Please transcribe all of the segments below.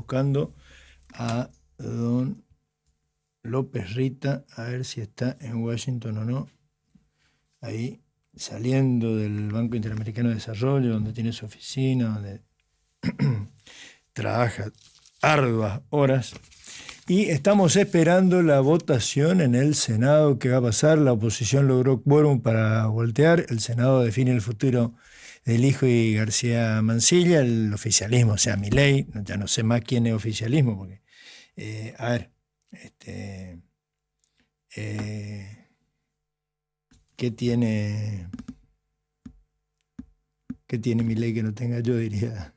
buscando a don López Rita, a ver si está en Washington o no. Ahí, saliendo del Banco Interamericano de Desarrollo, donde tiene su oficina, donde trabaja arduas horas. Y estamos esperando la votación en el Senado que va a pasar. La oposición logró quórum para voltear. El Senado define el futuro del hijo y García Mansilla. El oficialismo, o sea, Milei. Ya no sé más quién es oficialismo, porque, a ver, ¿qué tiene Milei que no tenga yo, diría?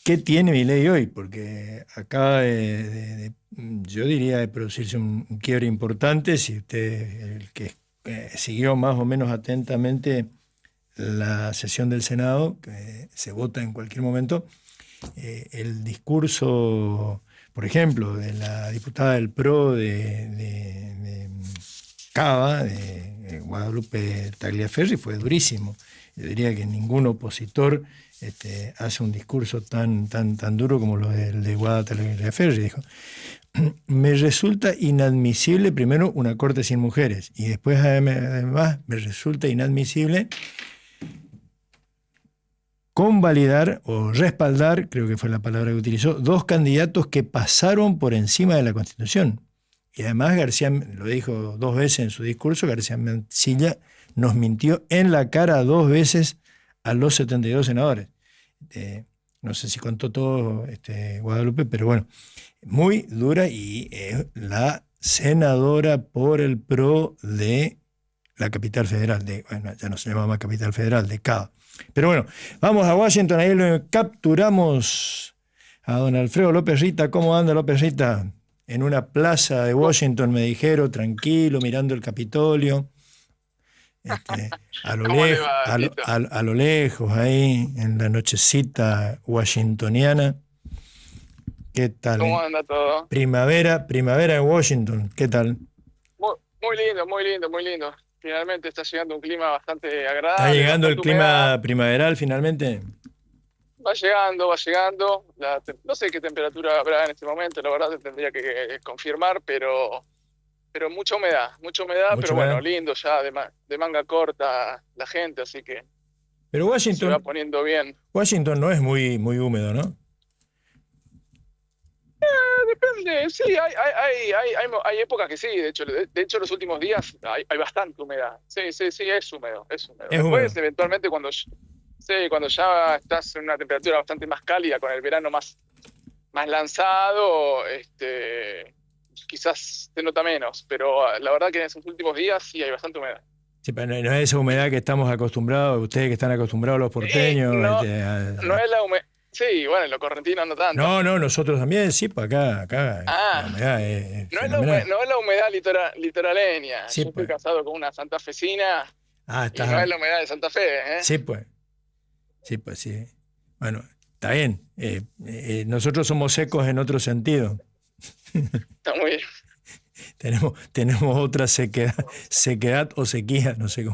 ¿Qué tiene Milei hoy? Porque acaba yo diría, de producirse un quiebre importante. Si usted, el que siguió más o menos atentamente la sesión del Senado, que se vota en cualquier momento, el discurso, por ejemplo, de la diputada del PRO de Cava, de Guadalupe Tagliaferri, fue durísimo. Yo diría que ningún opositor hace un discurso tan duro como lo del de Guadalupe Tagliaferri. Dijo: me resulta inadmisible, primero, una corte sin mujeres, y después, además, me resulta inadmisible convalidar o respaldar, creo que fue la palabra que utilizó, 2 candidatos que pasaron por encima de la Constitución. Y además García, lo dijo 2 veces en su discurso, García Mansilla nos mintió en la cara 2 veces a los 72 senadores. No sé si contó todo Guadalupe, pero bueno, muy dura, y es la senadora por el PRO de la capital federal, bueno, ya no se llama más capital federal, de Cava. Pero bueno, vamos a Washington, ahí lo capturamos a don Alfredo López Rita. ¿Cómo anda, López Rita? En una plaza de Washington, me dijeron, tranquilo, mirando el Capitolio, a lo lejos, ahí, en la nochecita washingtoniana. ¿Qué tal? ¿Cómo anda todo? Primavera en Washington, ¿qué tal? Muy lindo, muy lindo, muy lindo. Finalmente está llegando un clima bastante agradable. ¿Está llegando el clima humedad. primaveral finalmente? Va llegando, va llegando. No sé qué temperatura habrá en este momento, la verdad se tendría que confirmar, pero mucha humedad, pero bueno, lindo ya, de manga corta la gente, así que pero se va poniendo bien. Washington no es muy húmedo, ¿no? Depende, sí, hay épocas que sí, de hecho los últimos días hay bastante humedad. Sí, es húmedo. Después, eventualmente, cuando ya estás en una temperatura bastante más cálida, con el verano más lanzado, quizás se nota menos, pero la verdad que en esos últimos días sí hay bastante humedad. Sí, pero no es esa humedad que estamos acostumbrados, ustedes que están acostumbrados, los porteños. No es la humedad. Sí, bueno, en lo correntino no tanto. No, nosotros también, sí, pues acá la humedad no es la humedad litoraleña. Sí, yo estoy casado con una santafesina y no es la humedad de Santa Fe, ¿eh? Sí, sí. Bueno, está bien. Nosotros somos secos en otro sentido. Está muy bien. Tenemos otra sequedad o sequía, no sé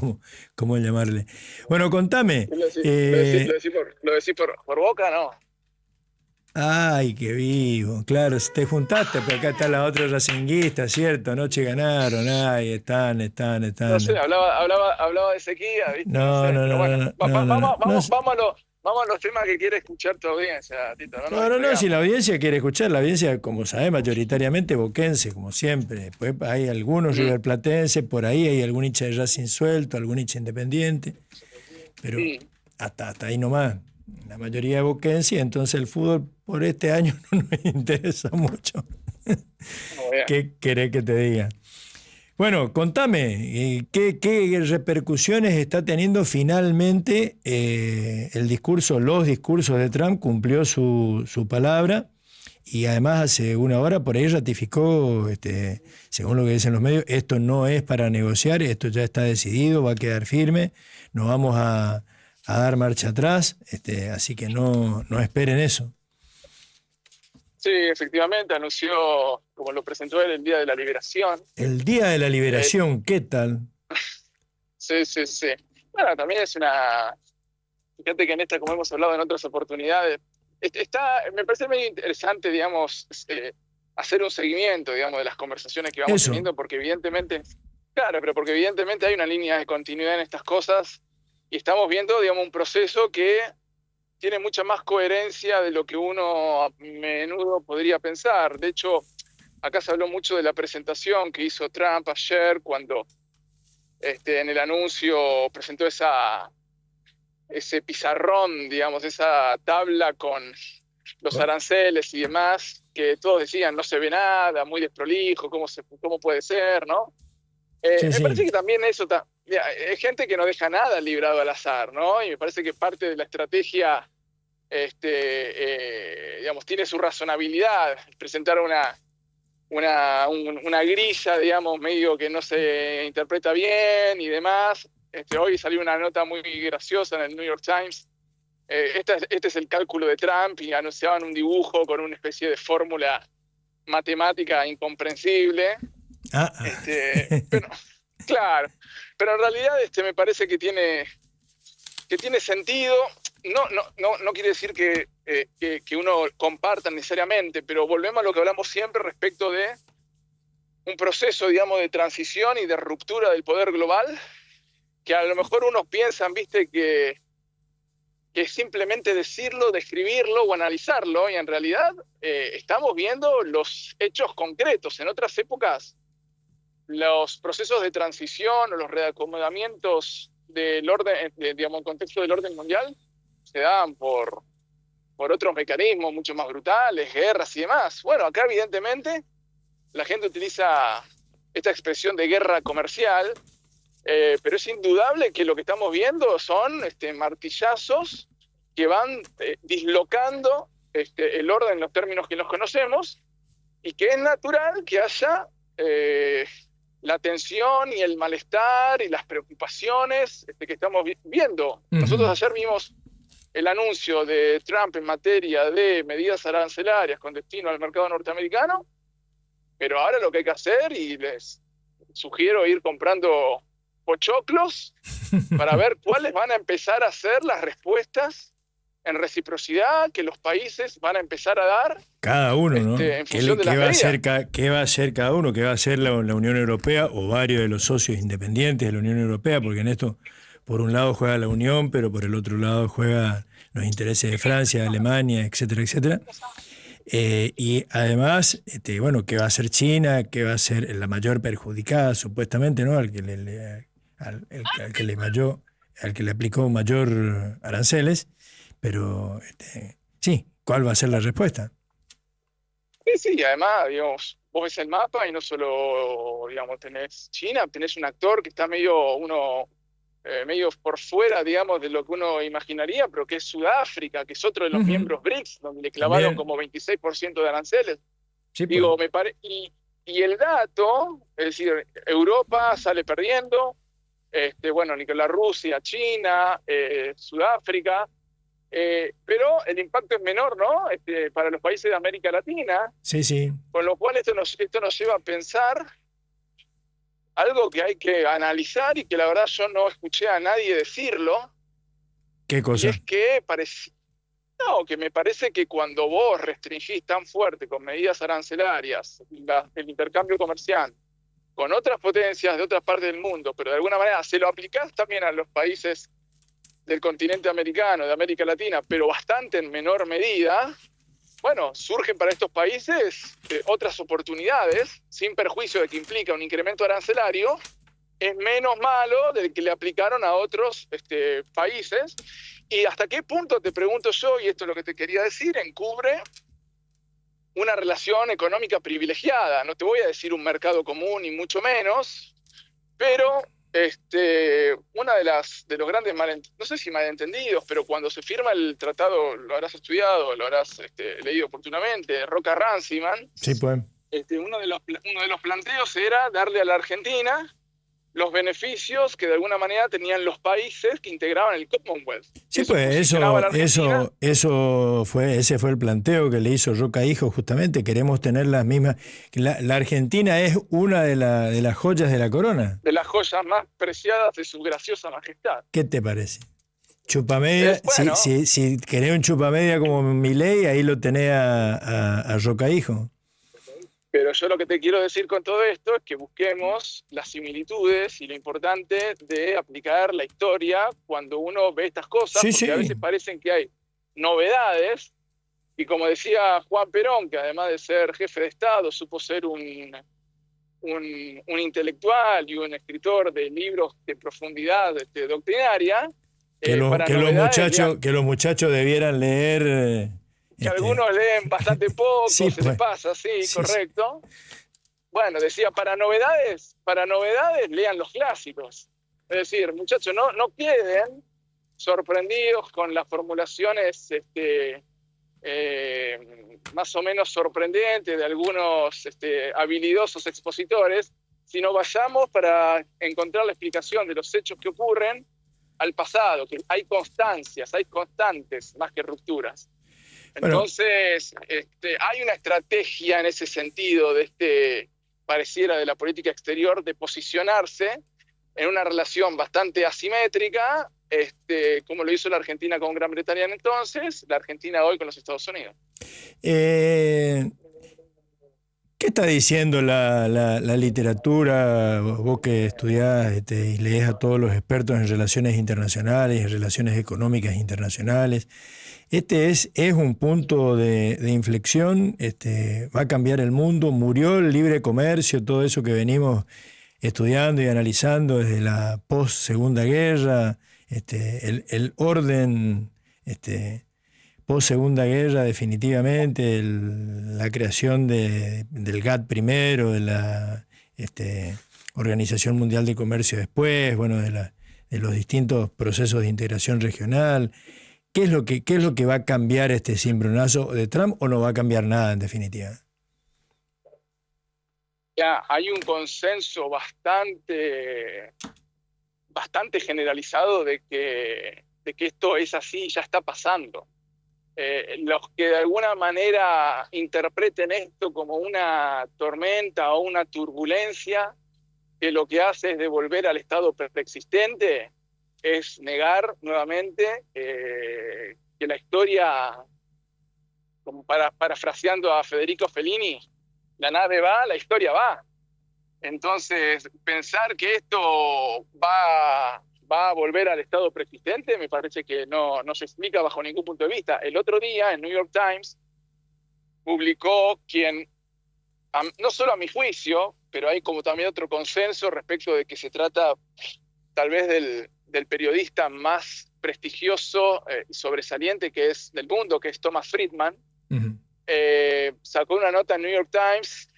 cómo llamarle. Bueno, contame. ¿Lo decís por boca, no? Ay, qué vivo. Claro, te juntaste, pero acá está la otra racinguista, ¿cierto? Anoche ganaron, ay, están. No sé, hablaba de sequía, ¿viste? No. Vamos a los temas que quiere escuchar tu audiencia, Tito. No, si la audiencia quiere escuchar, la audiencia, como sabe, mayoritariamente boquense, como siempre. Después hay algunos riverplatenses, por ahí hay algún hincha de Racing suelto, algún hincha independiente, pero hasta ahí nomás. La mayoría de boquense, entonces el fútbol por este año no nos interesa mucho. ¿Qué querés que te diga? Bueno, contame, ¿qué repercusiones está teniendo finalmente los discursos de Trump? Cumplió su palabra y además hace una hora por ahí ratificó, según lo que dicen los medios, esto no es para negociar, esto ya está decidido, va a quedar firme, no vamos a dar marcha atrás, así que no esperen eso. Sí, efectivamente, anunció, como lo presentó él, el Día de la Liberación. El Día de la Liberación, ¿qué tal? Sí. Bueno, también es una fíjate que en esta, como hemos hablado en otras oportunidades, me parece muy interesante, digamos, hacer un seguimiento, digamos, de las conversaciones que vamos teniendo, porque evidentemente, claro, pero porque evidentemente hay una línea de continuidad en estas cosas y estamos viendo, digamos, un proceso que tiene mucha más coherencia de lo que uno a menudo podría pensar. De hecho, acá se habló mucho de la presentación que hizo Trump ayer cuando en el anuncio presentó ese pizarrón, digamos, esa tabla con los aranceles y demás, que todos decían, no se ve nada, muy desprolijo, ¿cómo puede ser, no? Me parece que también eso, hay gente que no deja nada librado al azar, ¿no? Y me parece que parte de la estrategia, digamos, tiene su razonabilidad. Presentar una grilla, digamos, medio que no se interpreta bien y demás. Hoy salió una nota muy graciosa en el New York Times. Este es el cálculo de Trump y anunciaban un dibujo con una especie de fórmula matemática incomprensible. Pero, claro, pero en realidad me parece que tiene sentido. No quiere decir que uno comparta necesariamente, pero volvemos a lo que hablamos siempre respecto de un proceso, digamos, de transición y de ruptura del poder global, que a lo mejor unos piensan, viste, que simplemente decirlo, describirlo o analizarlo, y en realidad estamos viendo los hechos concretos. En otras épocas, los procesos de transición o los reacomodamientos del orden, digamos, en contexto del orden mundial, se daban por otros mecanismos mucho más brutales, guerras y demás. Bueno, acá evidentemente la gente utiliza esta expresión de guerra comercial, pero es indudable que lo que estamos viendo son martillazos que van dislocando el orden en los términos que los conocemos, y que es natural que haya la tensión y el malestar y las preocupaciones que estamos viendo. Nosotros ayer vimos el anuncio de Trump en materia de medidas arancelarias con destino al mercado norteamericano, pero ahora lo que hay que hacer, y les sugiero ir comprando pochoclos para ver cuáles van a empezar a ser las respuestas en reciprocidad que los países van a empezar a dar. Cada uno, ¿no? En función de las medidas. ¿Qué va a hacer cada uno? ¿Qué va a hacer la Unión Europea o varios de los socios independientes de la Unión Europea? Porque en esto, por un lado juega la Unión, pero por el otro lado juega los intereses de Francia, de Alemania, etcétera, etcétera. Y además, bueno, ¿qué va a hacer China? ¿Qué va a ser la mayor perjudicada, supuestamente, ¿no? Al que le aplicó mayor aranceles. Pero, sí, ¿cuál va a ser la respuesta? Sí, además, digamos, vos ves el mapa y no solo, digamos, tenés China, tenés un actor que está medio por fuera, digamos, de lo que uno imaginaría, pero que es Sudáfrica, que es otro de los miembros BRICS, donde le clavaron como 26% de aranceles. Sí, digo, pues. Y el dato, es decir, Europa sale perdiendo, bueno, Nicolás, Rusia, China, Sudáfrica, pero el impacto es menor, ¿no? Para los países de América Latina. Sí, sí. Con lo cual esto nos lleva a pensar algo que hay que analizar y que la verdad yo no escuché a nadie decirlo. ¿Qué cosa? Y es que me parece que cuando vos restringís tan fuerte con medidas arancelarias el intercambio comercial con otras potencias de otras partes del mundo, pero de alguna manera se lo aplicás también a los países del continente americano, de América Latina, pero bastante en menor medida, bueno, surgen para estos países otras oportunidades, sin perjuicio de que implica un incremento arancelario, es menos malo del que le aplicaron a otros países. Y hasta qué punto, te pregunto yo, y esto es lo que te quería decir, encubre una relación económica privilegiada. No te voy a decir un mercado común, ni mucho menos, pero una de los grandes no sé si malentendidos, pero cuando se firma el tratado, lo habrás estudiado, lo habrás leído oportunamente, Roca-Runciman, sí, pues. Uno de los planteos era darle a la Argentina los beneficios que de alguna manera tenían los países que integraban el Commonwealth. Sí, pues ese fue el planteo que le hizo Roca Hijo, justamente. Queremos tener las mismas. La Argentina es una de las joyas de la corona. De las joyas más preciadas de su graciosa majestad. ¿Qué te parece? Chupamedia, Bueno, si querés un chupamedia como Milei, ahí lo tenés a Roca Hijo. pero yo lo que te quiero decir con todo esto es que busquemos las similitudes y lo importante de aplicar la historia cuando uno ve estas cosas, Sí, porque a sí. veces parecen que hay novedades, y como decía Juan Perón, que además de ser jefe de Estado, supo ser un intelectual y un escritor de libros de profundidad doctrinaria, para novedades, lean, Que los muchachos debieran leer. que algunos leen bastante poco, Sí, se les pues. pasa, sí, Sí, sí. correcto. Bueno, decía, para novedades lean los clásicos. Es decir, muchachos, no queden sorprendidos con las formulaciones más o menos sorprendentes de algunos habilidosos expositores, sino vayamos para encontrar la explicación de los hechos que ocurren al pasado, que hay constancias, hay constantes más que rupturas. Bueno, Entonces, hay una estrategia en ese sentido pareciera de la política exterior de posicionarse en una relación bastante asimétrica, como lo hizo la Argentina con Gran Bretaña entonces, la Argentina hoy con los Estados Unidos. ¿qué está diciendo la literatura? Vos que estudiás y lees a todos los expertos en relaciones internacionales, en relaciones económicas internacionales. Es un punto de inflexión, va a cambiar el mundo, murió el libre comercio, todo eso que venimos estudiando y analizando desde la post-segunda guerra, el orden post-segunda guerra definitivamente, la creación del GATT primero, de la Organización Mundial de Comercio después, bueno, de los distintos procesos de integración regional. ¿Qué es lo que va a cambiar este cimbronazo de Trump o no va a cambiar nada en definitiva? Ya hay un consenso bastante generalizado de que esto es así, ya está pasando. Los que de alguna manera interpreten esto como una tormenta o una turbulencia, que lo que hace es devolver al estado preexistente, es negar nuevamente que la historia, como parafraseando a Federico Fellini, la nave va, la historia va. Entonces, pensar que esto va a volver al estado preexistente me parece que no se explica bajo ningún punto de vista. El otro día, en New York Times, publicó quien, no solo a mi juicio, pero hay como también otro consenso respecto de que se trata tal vez del periodista más prestigioso y sobresaliente que es del mundo, que es Thomas Friedman. Uh-huh. Sacó una nota en New York Times,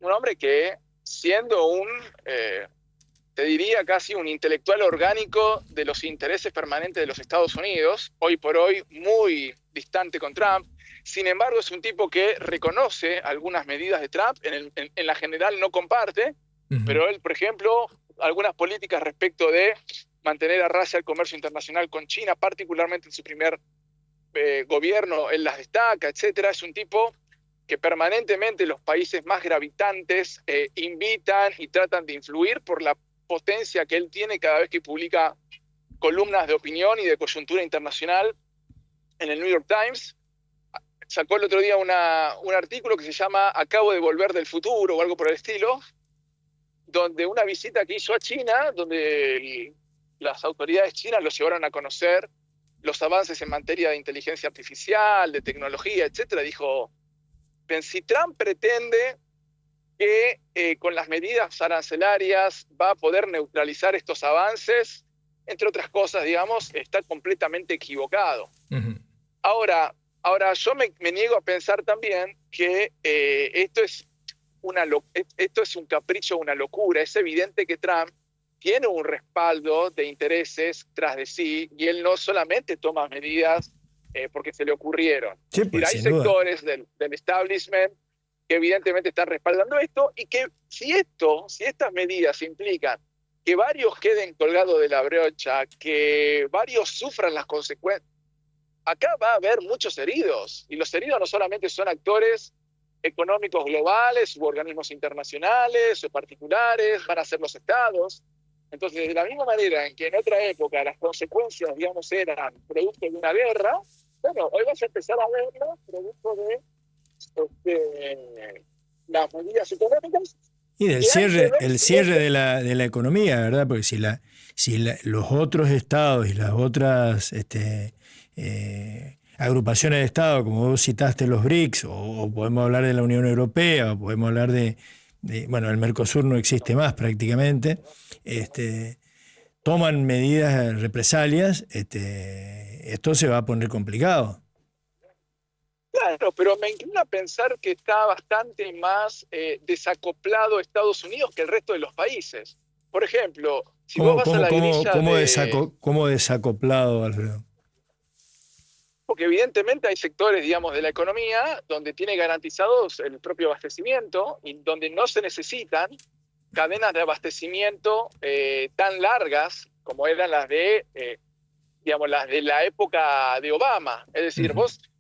un hombre que, siendo te diría casi un intelectual orgánico de los intereses permanentes de los Estados Unidos, hoy por hoy muy distante con Trump, sin embargo es un tipo que reconoce algunas medidas de Trump, en la general no comparte, uh-huh. Pero él, por ejemplo, algunas políticas respecto de mantener a raya el comercio internacional con China, particularmente en su primer gobierno, él las destaca, etcétera. Es un tipo que permanentemente los países más gravitantes invitan y tratan de influir por la potencia que él tiene cada vez que publica columnas de opinión y de coyuntura internacional en el New York Times. Sacó el otro día un artículo que se llama Acabo de volver del futuro o algo por el estilo, donde una visita que hizo a China, donde las autoridades chinas lo llevaron a conocer los avances en materia de inteligencia artificial, de tecnología, etcétera. Dijo, si Trump pretende que con las medidas arancelarias va a poder neutralizar estos avances, entre otras cosas, digamos, está completamente equivocado. Uh-huh. Ahora yo me niego a pensar también que esto es un capricho, una locura. Es evidente que Trump tiene un respaldo de intereses tras de sí, y él no solamente toma medidas porque se le ocurrieron. Sí, pues, hay sectores del establishment que evidentemente están respaldando esto, y que si estas medidas implican que varios queden colgados de la brocha, que varios sufran las consecuencias, acá va a haber muchos heridos, y los heridos no solamente son actores económicos globales u organismos internacionales o particulares, van a ser los estados. Entonces, de la misma manera en que en otra época las consecuencias, digamos, eran producto de una guerra, bueno, hoy vas a empezar a verlo producto de las medidas económicas. Y del cierre, el cierre de la economía, ¿verdad? Porque si los otros estados y las otras agrupaciones de estados, como vos citaste los BRICS, o podemos hablar de la Unión Europea, o podemos hablar bueno, el Mercosur no existe más prácticamente, toman medidas, represalias, esto se va a poner complicado. Claro, pero me inclina a pensar que está bastante más desacoplado Estados Unidos que el resto de los países. Por ejemplo, si vos vas a la grilla ¿Cómo desacoplado, Alfredo? Porque evidentemente hay sectores, digamos, de la economía donde tiene garantizados el propio abastecimiento y donde no se necesitan cadenas de abastecimiento tan largas como eran las digamos, las de la época de Obama. Es decir,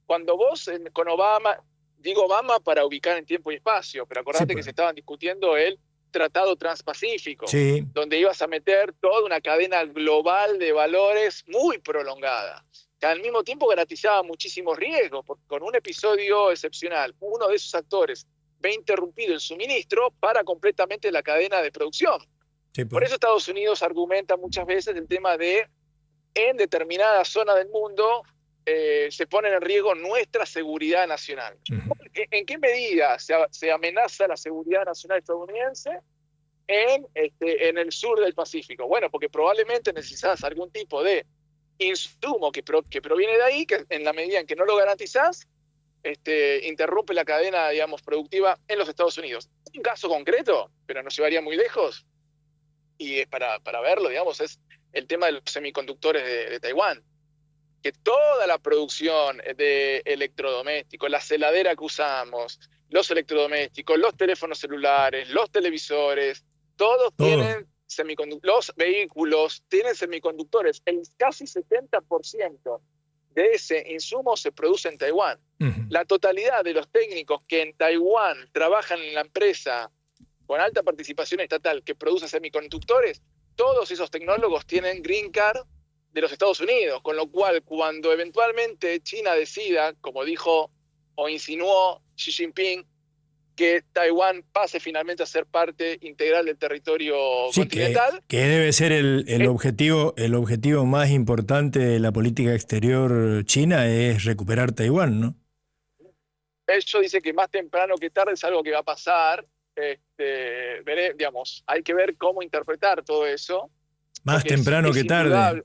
cuando vos con Obama, digo Obama para ubicar en tiempo y espacio, pero acordate que se estaban discutiendo el Tratado Transpacífico, donde ibas a meter toda una cadena global de valores muy prolongada, que al mismo tiempo garantizaba muchísimos riesgos, porque con un episodio excepcional, uno de esos actores ve interrumpido el suministro para completamente la cadena de producción. Por eso Estados Unidos argumenta muchas veces el tema de en determinada zona del mundo se pone en riesgo nuestra seguridad nacional. ¿En qué medida se amenaza la seguridad nacional estadounidense en el sur del Pacífico? Bueno, porque probablemente necesitas algún tipo de insumo que proviene de ahí, que en la medida en que no lo garantizás, interrumpe la cadena, digamos, productiva en los Estados Unidos. Un caso concreto, pero nos llevaría muy lejos, y es para verlo, digamos, es el tema de los semiconductores de Taiwán. Que toda la producción de electrodomésticos, la heladera que usamos, los electrodomésticos, los teléfonos celulares, los televisores, todos tienen semiconductores, los vehículos tienen semiconductores. El casi 70% de ese insumo se produce en Taiwán. La totalidad de los técnicos que en Taiwán trabajan en la empresa con alta participación estatal que produce semiconductores, todos esos tecnólogos tienen Green Card de los Estados Unidos, con lo cual cuando eventualmente China decida, como dijo o insinuó Xi Jinping, que Taiwán pase finalmente a ser parte integral del territorio continental. Que debe ser el objetivo más importante de la política exterior china, es recuperar Taiwán, ¿no? Ellos dicen que más temprano que tarde es algo que va a pasar. Digamos, hay que ver cómo interpretar todo eso. Más temprano que tarde.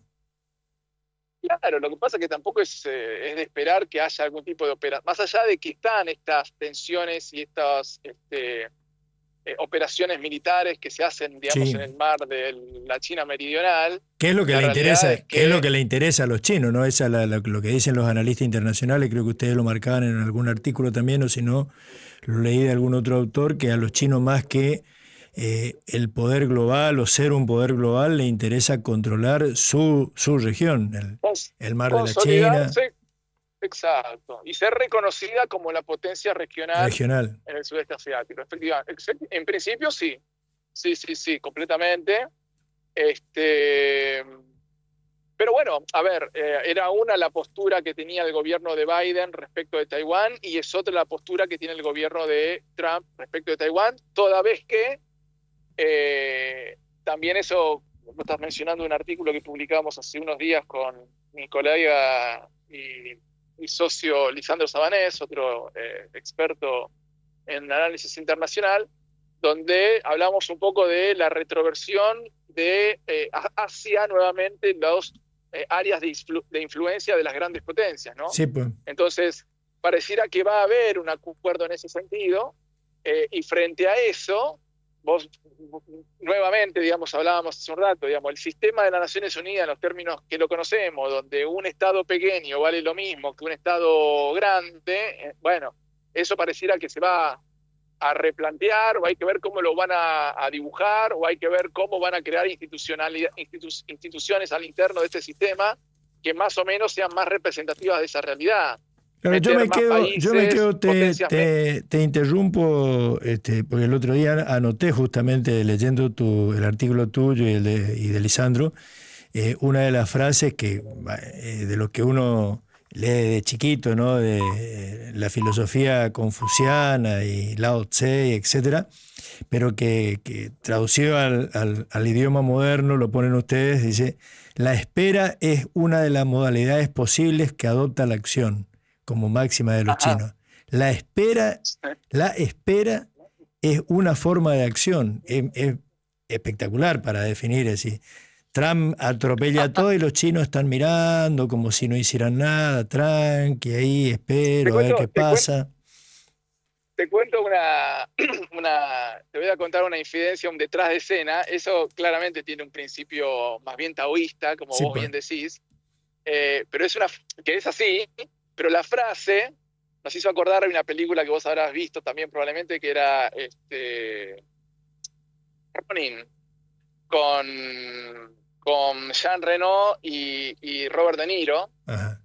Claro, lo que pasa es que tampoco es de esperar que haya algún tipo de operación. Más allá de que están estas tensiones y estas operaciones militares que se hacen, digamos, en el mar de la China meridional. ¿Qué es lo que le interesa? ¿Qué es lo que le interesa a los chinos? ¿No? Esa lo que dicen los analistas internacionales, creo que ustedes lo marcaban en algún artículo también, o si no, lo leí de algún otro autor, que a los chinos más que el poder global o ser un poder global le interesa controlar su región, el mar de la China. Exacto, y ser reconocida como la potencia regional en el sudeste asiático. Efectivamente, en principio sí, completamente. Pero bueno, a ver, era una la postura que tenía el gobierno de Biden respecto de Taiwán y es otra la postura que tiene el gobierno de Trump respecto de Taiwán, toda vez que también eso, vos estás mencionando un artículo que publicamos hace unos días con mi colega y socio Lisandro Sabanés, otro experto en análisis internacional, donde hablamos un poco de la retroversión hacia nuevamente las áreas de influencia de las grandes potencias, ¿no? Sí, pues. Entonces, pareciera que va a haber un acuerdo en ese sentido, y frente a eso, vos nuevamente, digamos, hablábamos hace un rato, digamos, el sistema de las Naciones Unidas en los términos que lo conocemos, donde un Estado pequeño vale lo mismo que un Estado grande, bueno, eso pareciera que se va a replantear, o hay que ver cómo lo van a dibujar, o hay que ver cómo van a crear instituciones al interno de este sistema que más o menos sean más representativas de esa realidad. Claro, yo me quedo, potencias. te interrumpo, porque el otro día anoté justamente leyendo el artículo tuyo y de Lisandro, una de las frases de lo que uno lee de chiquito, ¿no? De la filosofía confuciana y Lao Tse, etcétera, pero que traducido al idioma moderno lo ponen ustedes, dice: la espera es una de las modalidades posibles que adopta la acción, como máxima de los Ajá. chinos. La espera es una forma de acción. Es espectacular para definir así. Trump atropella a todo y los chinos están mirando como si no hicieran nada, tranqui, ahí espero a ver qué pasa. Te cuento te voy a contar una infidencia, un detrás de escena. Eso claramente tiene un principio más bien taoísta, como Sí, vos bien decís, pero que es así, pero la frase nos hizo acordar de una película que vos habrás visto también probablemente, que era Ronin, con Jean Reno y Robert De Niro. Ajá.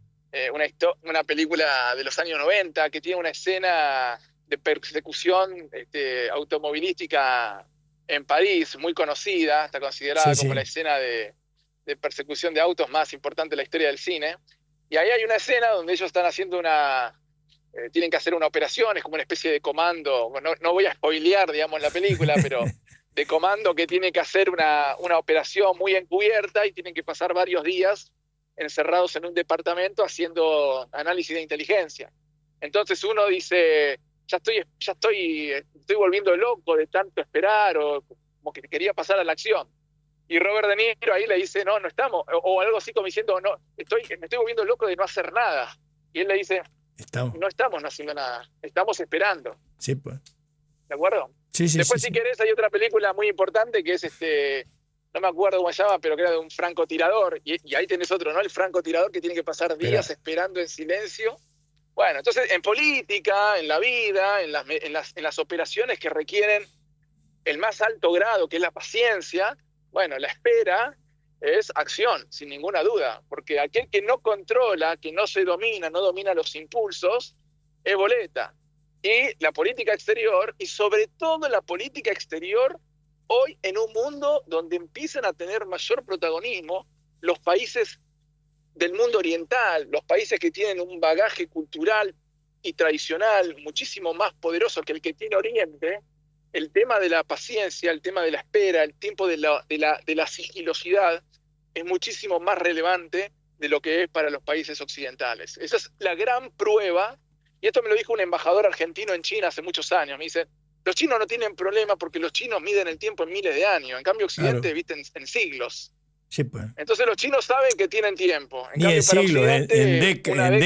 Una película de los años 90 que tiene una escena de persecución automovilística en París, muy conocida, está considerada como la escena de persecución de autos más importante de la historia del cine. Y ahí hay una escena donde ellos están haciendo tienen que hacer una operación, es como una especie de comando, no voy a spoilear, digamos, la película, pero de comando que tiene que hacer una operación muy encubierta y tienen que pasar varios días encerrados en un departamento haciendo análisis de inteligencia. Entonces uno dice, estoy volviendo loco de tanto esperar, o como que quería pasar a la acción. Y Robert De Niro ahí le dice, no estamos, o algo así como diciendo, me estoy volviendo loco de no hacer nada. Y él le dice, no estamos haciendo nada, estamos esperando. Sí, pues. ¿De acuerdo? Sí, Después, si querés, hay otra película muy importante que es no me acuerdo cómo se llama, pero que era de un francotirador, y ahí tenés otro, ¿no? El francotirador que tiene que pasar días esperando en silencio. Bueno, entonces en política, en la vida, en las operaciones que requieren el más alto grado, que es la paciencia, bueno, la espera es acción, sin ninguna duda, porque aquel que no controla, que no domina los impulsos, es boleta. Y la política exterior, y sobre todo la política exterior, hoy en un mundo donde empiezan a tener mayor protagonismo los países del mundo oriental, los países que tienen un bagaje cultural y tradicional muchísimo más poderoso que el que tiene Oriente, el tema de la paciencia, el tema de la espera, el tiempo de la sigilosidad es muchísimo más relevante de lo que es para los países occidentales. Esa es la gran prueba, y esto me lo dijo un embajador argentino en China hace muchos años. Me dice, los chinos no tienen problema porque los chinos miden el tiempo en miles de años, en cambio Occidente, viste, en siglos. Sí, pues. Entonces los chinos saben que tienen tiempo. Ni en siglos, en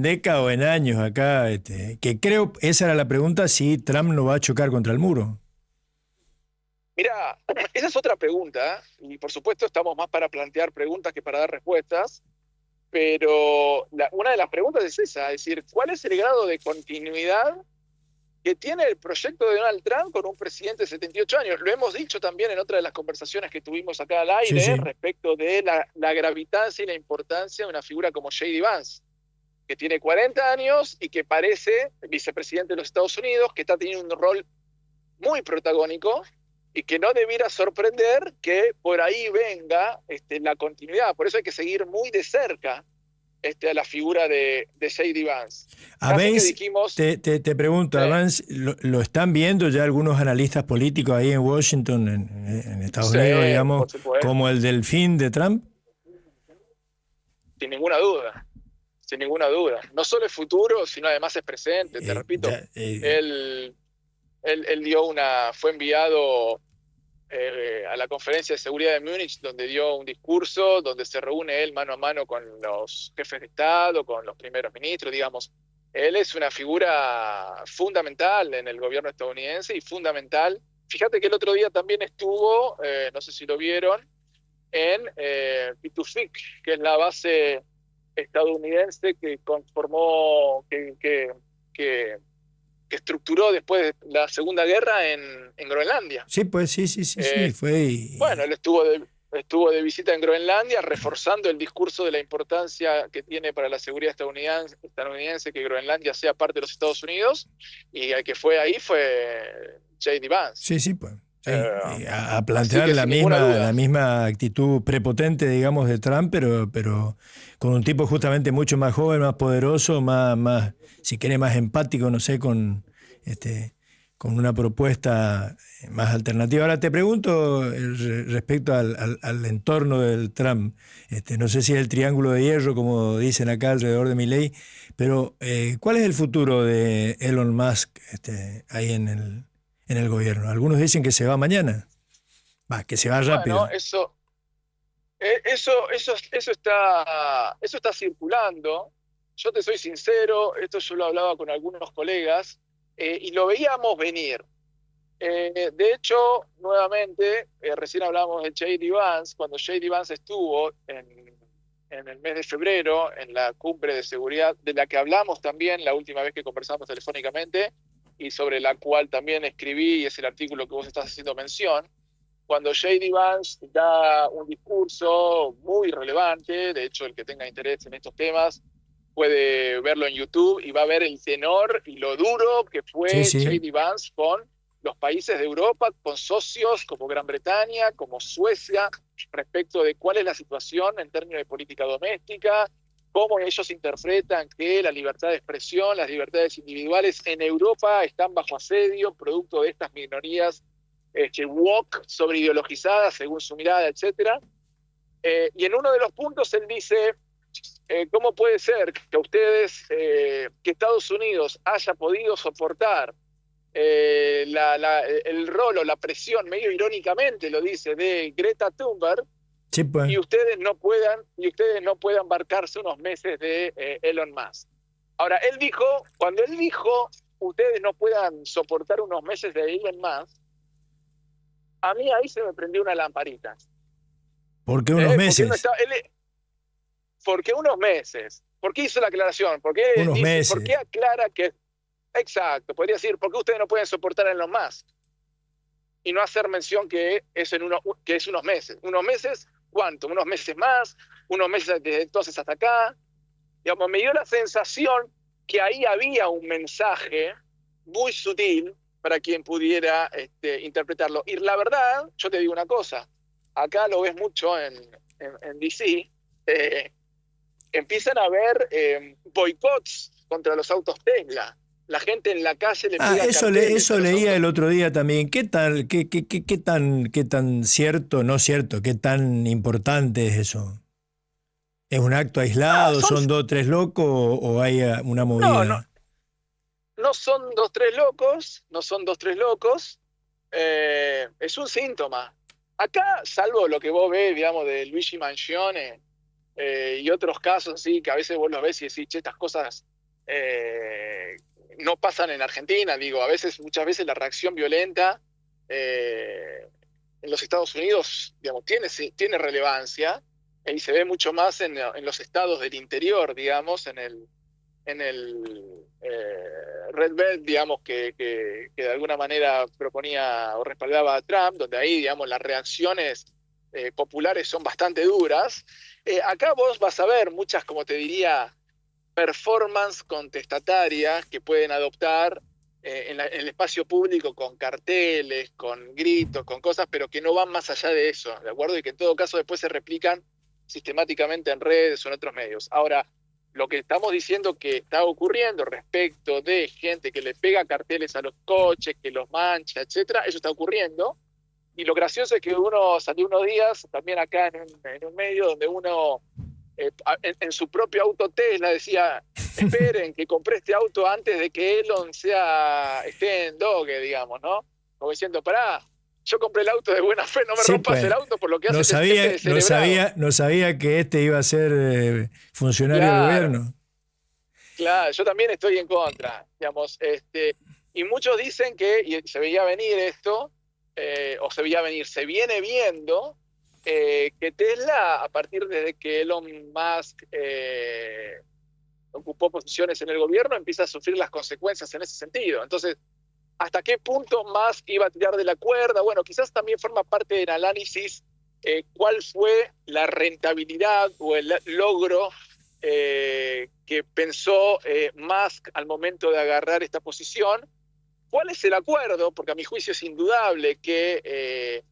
década o en años acá. Que creo, esa era la pregunta, si Trump no va a chocar contra el muro. Mira, esa es otra pregunta, y por supuesto estamos más para plantear preguntas que para dar respuestas, pero una de las preguntas es esa, es decir, ¿cuál es el grado de continuidad que tiene el proyecto de Donald Trump con un presidente de 78 años? Lo hemos dicho también en otra de las conversaciones que tuvimos acá al aire, respecto de la gravitancia y la importancia de una figura como J.D. Vance, que tiene 40 años y que parece vicepresidente de los Estados Unidos, que está teniendo un rol muy protagónico y que no debiera sorprender que por ahí venga la continuidad. Por eso hay que seguir muy de cerca a la figura de J.D. Vance. A Vance, te pregunto, ¿a Vance lo están viendo ya algunos analistas políticos ahí en Washington, en Estados Unidos, digamos, como el delfín de Trump? Sin ninguna duda. Sin ninguna duda. No solo es futuro, sino además es presente. Te repito, él fue enviado a la conferencia de seguridad de Múnich, donde dio un discurso, donde se reúne él mano a mano con los jefes de Estado, con los primeros ministros, digamos. Él es una figura fundamental en el gobierno estadounidense y fundamental. Fíjate que el otro día también estuvo, no sé si lo vieron, en Pituffik, que es la base estadounidense que conformó, que estructuró después de la Segunda Guerra en Groenlandia. Sí, pues sí, fue. Bueno, él estuvo estuvo de visita en Groenlandia, reforzando el discurso de la importancia que tiene para la seguridad estadounidense que Groenlandia sea parte de los Estados Unidos, y el que fue ahí fue J.D. Vance. Sí, pues. Sí, a plantear la misma actitud prepotente, digamos, de Trump, pero con un tipo justamente mucho más joven, más poderoso, más si quiere, más empático, no sé, con una propuesta más alternativa. Ahora te pregunto respecto al entorno del Trump. No sé si es el triángulo de hierro, como dicen acá alrededor de Milei, pero ¿cuál es el futuro de Elon Musk ahí en el gobierno? Algunos dicen que se va mañana. Que se va rápido. Bueno, eso está circulando. Yo te soy sincero, esto yo lo hablaba con algunos colegas y lo veíamos venir. De hecho, nuevamente, recién hablábamos de J.D. Vance, cuando J.D. Vance estuvo en el mes de febrero en la cumbre de seguridad, de la que hablamos también la última vez que conversamos telefónicamente y sobre la cual también escribí, y es el artículo que vos estás haciendo mención, cuando J.D. Vance da un discurso muy relevante. De hecho, el que tenga interés en estos temas puede verlo en YouTube y va a ver el tenor y lo duro que fue J.D. Vance con los países de Europa, con socios como Gran Bretaña, como Suecia, respecto de cuál es la situación en términos de política doméstica, cómo ellos interpretan que la libertad de expresión, las libertades individuales en Europa están bajo asedio, producto de estas minorías woke, sobreideologizadas según su mirada, etc. Y en uno de los puntos él dice, ¿cómo puede ser que ustedes, que Estados Unidos haya podido soportar el rol o la presión, medio irónicamente lo dice, de Greta Thunberg, sí, pues, y ustedes no puedan embarcarse unos meses de Elon Musk? Ahora, cuando él dijo ustedes no puedan soportar unos meses de Elon Musk, a mí ahí se me prendió una lamparita. ¿Por qué unos meses? ¿Por qué unos meses? ¿Por qué hizo la aclaración? ¿Por qué aclara que... Exacto, podría decir, ¿por qué ustedes no pueden soportar a Elon Musk? Y no hacer mención que es unos meses. ¿Unos meses? ¿Cuánto? ¿Unos meses más? ¿Unos meses desde entonces hasta acá? Digamos, me dio la sensación que ahí había un mensaje muy sutil para quien pudiera interpretarlo. Y la verdad, yo te digo una cosa, acá lo ves mucho en DC, empiezan a haber boicots contra los autos Tesla. La gente en la calle le pega eso leía el otro día también. ¿Qué tan cierto, no cierto, qué tan importante es eso? ¿Es un acto aislado? ¿Son 2 o 3 locos o hay una movida? No son 2 o 3 locos, es un síntoma. Acá, salvo lo que vos ves, digamos, de Luigi Mangione y otros casos, sí, que a veces vos los ves y decís, che, estas cosas no pasan en Argentina. Digo, muchas veces la reacción violenta en los Estados Unidos, digamos, tiene relevancia, y se ve mucho más en los estados del interior, digamos, en el Red Belt, digamos, que de alguna manera proponía o respaldaba a Trump, donde ahí, digamos, las reacciones populares son bastante duras. Acá vos vas a ver muchas, como te diría, performance contestatarias que pueden adoptar en el espacio público, con carteles, con gritos, con cosas, pero que no van más allá de eso, ¿de acuerdo? Y que en todo caso después se replican sistemáticamente en redes o en otros medios. Ahora, lo que estamos diciendo que está ocurriendo respecto de gente que le pega carteles a los coches, que los mancha, etcétera, eso está ocurriendo. Y lo gracioso es que uno salió unos días también acá en un medio donde uno en su propio auto Tesla decía, esperen que compré este auto antes de que Elon esté en Doge, digamos, ¿no? Como diciendo, pará, yo compré el auto de buena fe, no me rompas el auto por lo que hace no sabía que iba a ser funcionario del gobierno. Claro, yo también estoy en contra, digamos, y muchos dicen que, y se veía venir esto, se viene viendo que Tesla, a partir de que Elon Musk ocupó posiciones en el gobierno, empieza a sufrir las consecuencias en ese sentido. Entonces, ¿hasta qué punto Musk iba a tirar de la cuerda? Bueno, quizás también forma parte del análisis cuál fue la rentabilidad o el logro que pensó Musk al momento de agarrar esta posición. ¿Cuál es el acuerdo? Porque a mi juicio es indudable que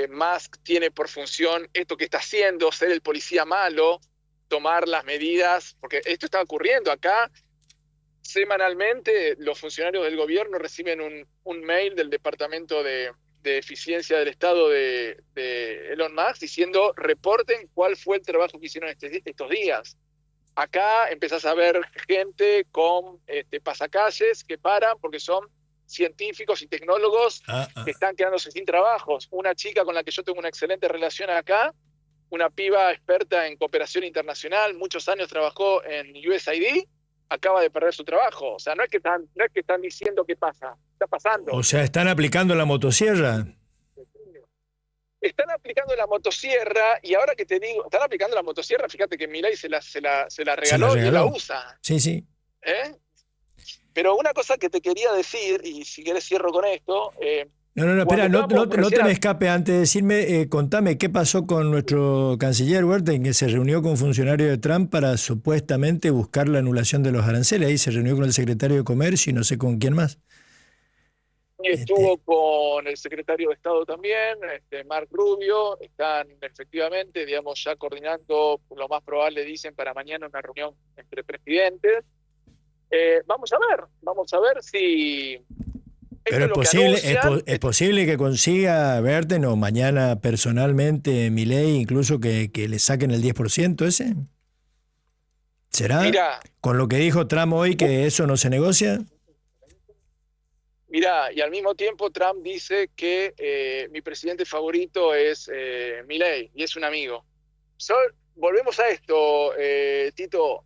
Musk tiene por función esto que está haciendo, ser el policía malo, tomar las medidas, porque esto está ocurriendo acá. Semanalmente los funcionarios del gobierno reciben un mail del Departamento de Eficiencia del Estado de Elon Musk diciendo: reporten cuál fue el trabajo que hicieron estos días. Acá empezás a ver gente con pasacalles que paran porque son científicos y tecnólogos que están quedándose sin trabajos. Una chica con la que yo tengo una excelente relación acá, una piba experta en cooperación internacional, muchos años trabajó en USAID, acaba de perder su trabajo. O sea, no es que están diciendo qué pasa, está pasando. O sea, ¿están aplicando la motosierra? Están aplicando la motosierra, y ahora que te digo, están aplicando la motosierra, fíjate que Milei se la regaló y la usa. Sí, sí. Pero una cosa que te quería decir, y si quieres cierro con esto... No, espera, no te me escape antes de decirme, contame, ¿qué pasó con nuestro canciller Wertheim, que se reunió con funcionarios de Trump para supuestamente buscar la anulación de los aranceles? Ahí se reunió con el secretario de Comercio y no sé con quién más. Estuvo con el secretario de Estado también, Mark Rubio. Están efectivamente, digamos, ya coordinando, lo más probable, dicen, para mañana una reunión entre presidentes. Vamos a ver si... Pero es posible que consiga Wertheim o mañana personalmente Milei incluso que le saquen el 10% ese. ¿Será? Mirá, con lo que dijo Trump hoy, que eso no se negocia. Mirá, y al mismo tiempo Trump dice que mi presidente favorito es Milei, y es un amigo. Volvemos a esto, Tito.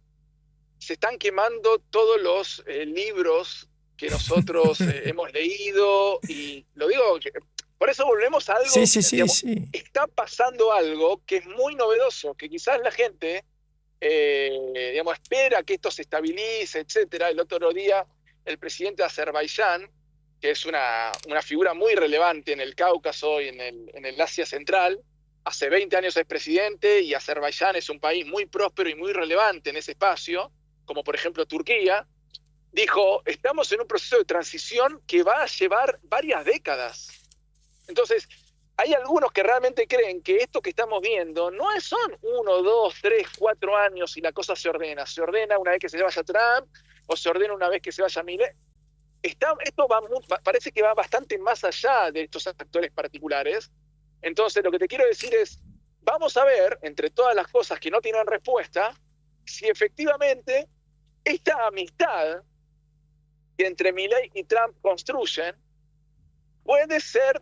Se están quemando todos los libros que nosotros hemos leído, y lo digo, por eso volvemos a algo, digamos, está pasando algo que es muy novedoso, que quizás la gente digamos, espera que esto se estabilice, etcétera. El otro día el presidente de Azerbaiyán, que es una figura muy relevante en el Cáucaso y en el Asia Central, hace 20 años es presidente, y Azerbaiyán es un país muy próspero y muy relevante en ese espacio, como por ejemplo Turquía, dijo: estamos en un proceso de transición que va a llevar varias décadas. Entonces, hay algunos que realmente creen que esto que estamos viendo no son 1, 2, 3, 4 años y la cosa se ordena. Se ordena una vez que se vaya Trump, o se ordena una vez que se vaya Milei. Esto parece que va bastante más allá de estos actores particulares. Entonces, lo que te quiero decir es, vamos a ver, entre todas las cosas que no tienen respuesta, si efectivamente esta amistad que entre Milei y Trump construyen puede ser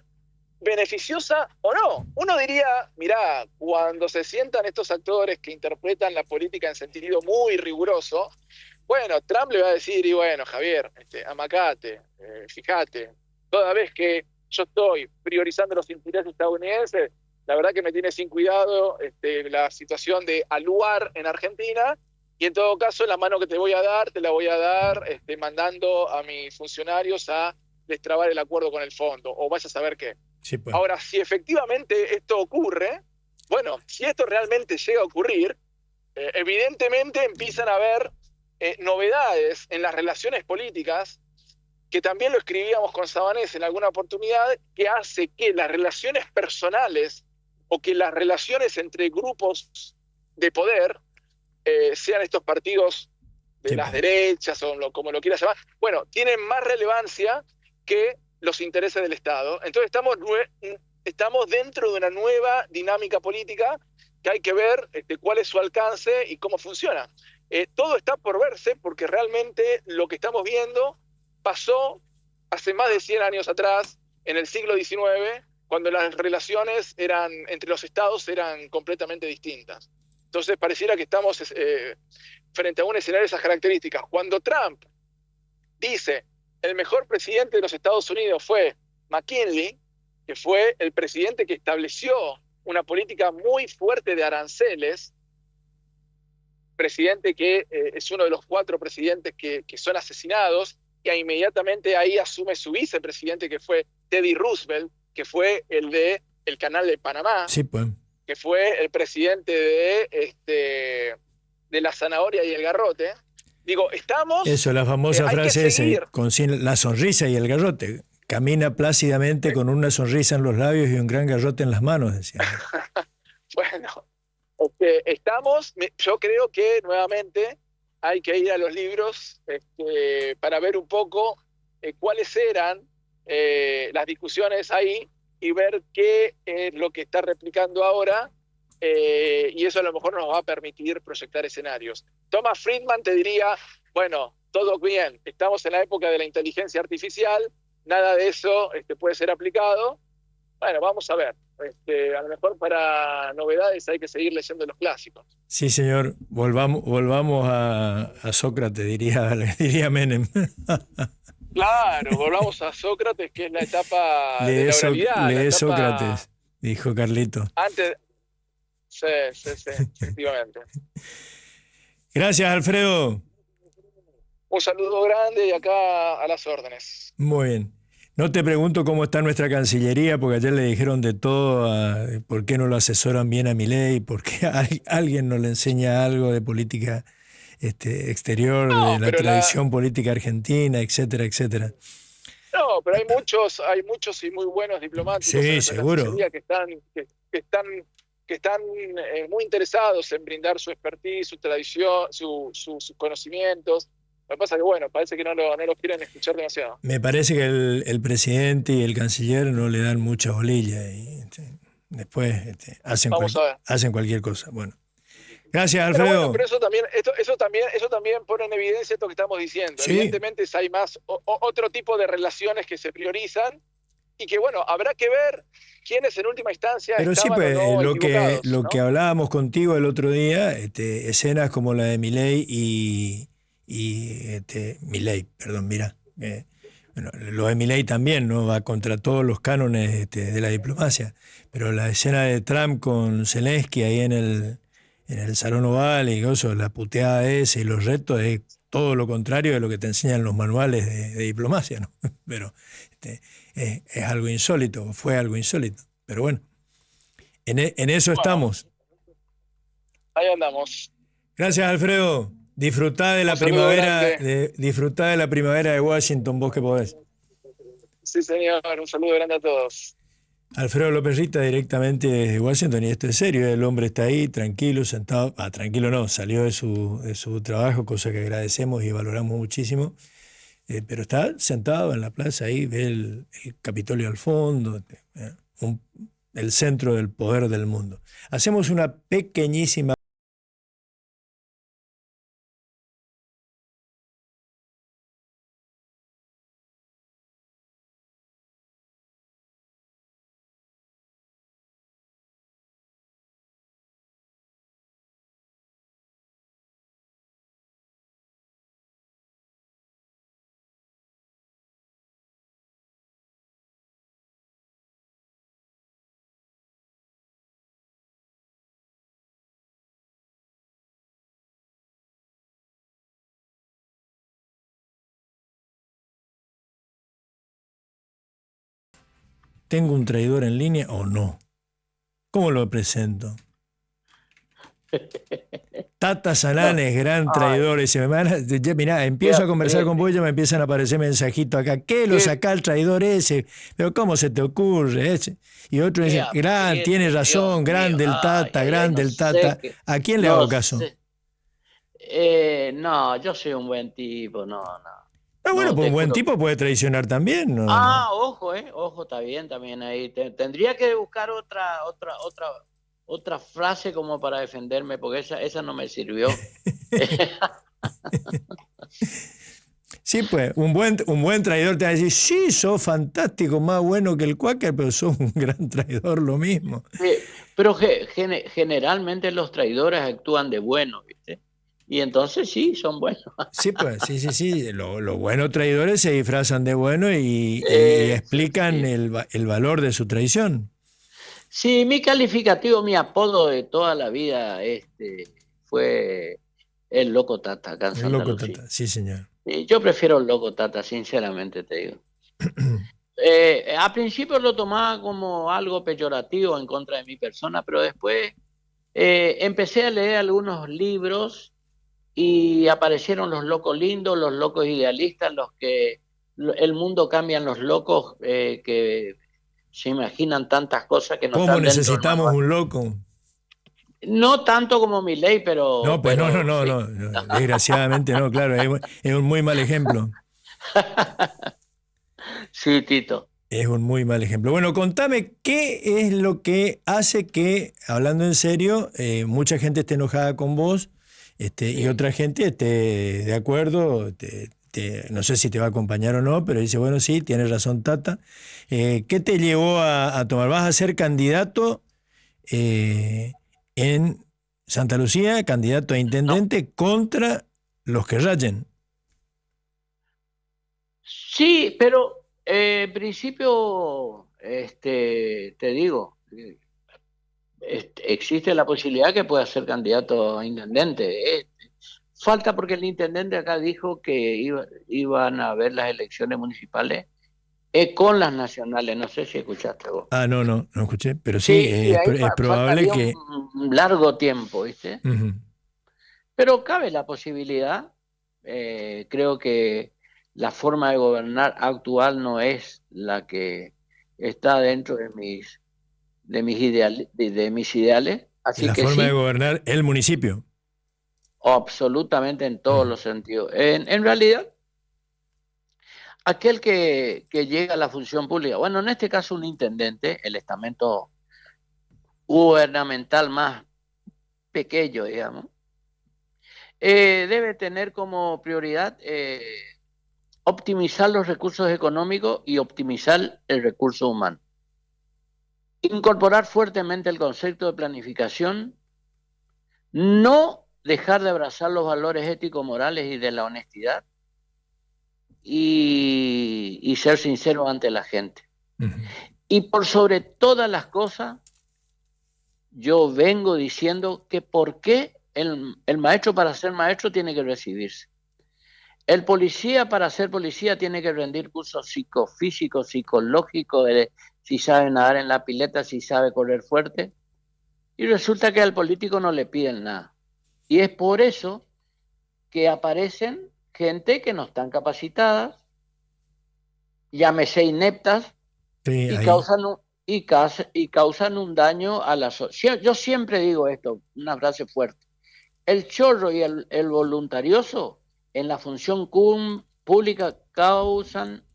beneficiosa o no. Uno diría, mirá, cuando se sientan estos actores que interpretan la política en sentido muy riguroso, bueno, Trump le va a decir: y bueno, Javier, amacate, fíjate, toda vez que yo estoy priorizando los intereses estadounidenses, la verdad que me tiene sin cuidado la situación de Aluar en Argentina, y en todo caso la mano que te voy a dar, te la voy a dar mandando a mis funcionarios a destrabar el acuerdo con el fondo, o vaya a saber qué. Sí, pues. Ahora, si efectivamente esto ocurre, bueno, si esto realmente llega a ocurrir, evidentemente empiezan a haber novedades en las relaciones políticas, que también lo escribíamos con Sabanés en alguna oportunidad, que hace que las relaciones personales o que las relaciones entre grupos de poder, sean estos partidos de las derechas o como lo quieras llamar, bueno, tienen más relevancia que los intereses del Estado. Entonces estamos dentro de una nueva dinámica política que hay que ver cuál es su alcance y cómo funciona. Todo está por verse, porque realmente lo que estamos viendo pasó hace más de 100 años atrás, en el siglo XIX, cuando las relaciones entre los estados eran completamente distintas. Entonces pareciera que estamos frente a un escenario de esas características. Cuando Trump dice: el mejor presidente de los Estados Unidos fue McKinley, que fue el presidente que estableció una política muy fuerte de aranceles, presidente que es uno de los 4 presidentes que son asesinados, y inmediatamente ahí asume su vicepresidente, que fue Teddy Roosevelt, que fue el de el Canal de Panamá, sí, pues. que fue el presidente de la zanahoria y el garrote. Digo, estamos... Eso, la famosa frase ese, con la sonrisa y el garrote. Camina plácidamente con una sonrisa en los labios y un gran garrote en las manos, decía. Bueno, yo creo que nuevamente hay que ir a los libros para ver un poco cuáles eran las discusiones ahí y ver qué es lo que está replicando ahora, y eso a lo mejor nos va a permitir proyectar escenarios. Thomas Friedman te diría, bueno, todo bien, estamos en la época de la inteligencia artificial, nada de eso puede ser aplicado. Bueno, vamos a ver. A lo mejor para novedades hay que seguir leyendo los clásicos. Sí, señor. Volvamos a Sócrates, diría Menem. Claro, volvamos a Sócrates, que es la etapa de la oralidad. Lee Sócrates, dijo Carlito. Antes. Sí, efectivamente. Gracias, Alfredo. Un saludo grande y acá a las órdenes. Muy bien. No te pregunto cómo está nuestra Cancillería, porque ayer le dijeron de todo, por qué no lo asesoran bien a Milei, por qué alguien no le enseña algo de política exterior, de la tradición política argentina, etcétera, etcétera. No, pero hay muchos y muy buenos diplomáticos en nuestra Cancillería que están muy interesados en brindar su expertise, su tradición, sus conocimientos. Lo que pasa es que, bueno, parece que no lo quieren escuchar demasiado. Me parece que el presidente y el canciller no le dan mucha bolilla y después hacen cualquier cosa. Bueno, gracias, Alfredo. Pero eso también pone en evidencia esto que estamos diciendo. ¿Sí? Evidentemente hay más otro tipo de relaciones que se priorizan y que, bueno, habrá que ver quiénes en última instancia estaban o no equivocados, lo que hablábamos contigo el otro día, escenas como la de Milei Milei, perdón, mira. Bueno, lo de Milei también, ¿no? Va contra todos los cánones de la diplomacia. Pero la escena de Trump con Zelensky ahí en el Salón Oval y eso, la puteada esa y los retos es todo lo contrario de lo que te enseñan los manuales de diplomacia, ¿no? Pero es algo insólito, fue algo insólito. Pero bueno, en eso estamos. Ahí andamos. Gracias, Alfredo. Disfrutá de la primavera de Washington, vos que podés. Sí, señor. Un saludo grande a todos. Alfredo López Rita, directamente desde Washington, y esto es serio, el hombre está ahí, tranquilo, sentado. Tranquilo no, salió de su trabajo, cosa que agradecemos y valoramos muchísimo. Pero está sentado en la plaza ahí, ve el Capitolio al fondo, el centro del poder del mundo. Hacemos una pequeñísima ¿Tengo un traidor en línea o no? ¿Cómo lo presento? Tata Sananes, gran traidor. Mirá, empiezo a conversar con vos y ya me empiezan a aparecer mensajitos acá. ¿Qué lo saca el traidor ese? ¿Pero cómo se te ocurre? Y otro dice, tiene razón, grande el Tata, grande el Tata. ¿A quién le hago caso? No, yo soy un buen tipo, no. Bueno, pues un buen tipo puede traicionar también, ¿no? Ojo, está bien también ahí. Tendría que buscar otra frase como para defenderme, porque esa no me sirvió. Sí, pues, un buen traidor te va a decir, sí, sos fantástico, más bueno que el Quaker, pero sos un gran traidor, lo mismo. Sí, pero generalmente los traidores actúan de bueno, ¿viste? Y entonces sí, son buenos. Sí, pues, sí. Los buenos traidores se disfrazan de bueno y explican el valor de su traición. Sí, mi calificativo, mi apodo de toda la vida fue el Loco Tata, acá en Santa Lucía. Tata, sí, señor. Yo prefiero el Loco Tata, sinceramente te digo. A principio lo tomaba como algo peyorativo en contra de mi persona, pero después empecé a leer algunos libros y aparecieron los locos lindos, los locos idealistas, los que el mundo cambian los locos que se imaginan tantas cosas que no ¿Cómo están dentro del necesitamos manual. un loco? No tanto como Milei, No, pues no, no, no, sí. no, desgraciadamente no, claro, es un muy mal ejemplo. Sí, Tito. Es un muy mal ejemplo. Bueno, contame qué es lo que hace que, hablando en serio, mucha gente esté enojada con vos y otra gente esté de acuerdo, no sé si te va a acompañar o no, pero dice, bueno, sí, tienes razón, Tata. ¿Qué te llevó a tomar? ¿Vas a ser candidato en Santa Lucía, candidato a No. intendente contra los que rayen? Sí, pero en principio, te digo, existe la posibilidad que pueda ser candidato a intendente. Falta porque el intendente acá dijo que iban a haber las elecciones municipales con las nacionales. No sé si escuchaste vos. Ah, no, no, no escuché, pero sí, Sí, y ahí es probable faltaría que... un largo tiempo, ¿viste? Ujú. Pero cabe la posibilidad. Creo que la forma de gobernar actual no es la que está dentro de mis ideales. De Así la que forma de sí, gobernar el municipio. absolutamente en todos Ujú. los sentidos. En realidad, aquel que llega a la función pública, bueno, en este caso un intendente, el estamento gubernamental más pequeño, digamos, debe tener como prioridad optimizar los recursos económicos y optimizar el recurso humano. Incorporar fuertemente el concepto de planificación, no dejar de abrazar los valores éticos, morales y de la honestidad y ser sincero ante la gente. Ujú. Y por sobre todas las cosas, yo vengo diciendo que por qué el maestro para ser maestro tiene que recibirse. El policía para ser policía tiene que rendir cursos psicofísicos, psicológicos, si sabe nadar en la pileta, si sabe correr fuerte. Y resulta que al político no le piden nada. Y es por eso que aparecen gente que no están capacitadas, llámese ineptas, Sí, y ahí. causan un daño a la sociedad. Yo siempre digo esto, una frase fuerte. El chorro y el voluntarioso en la función pública causan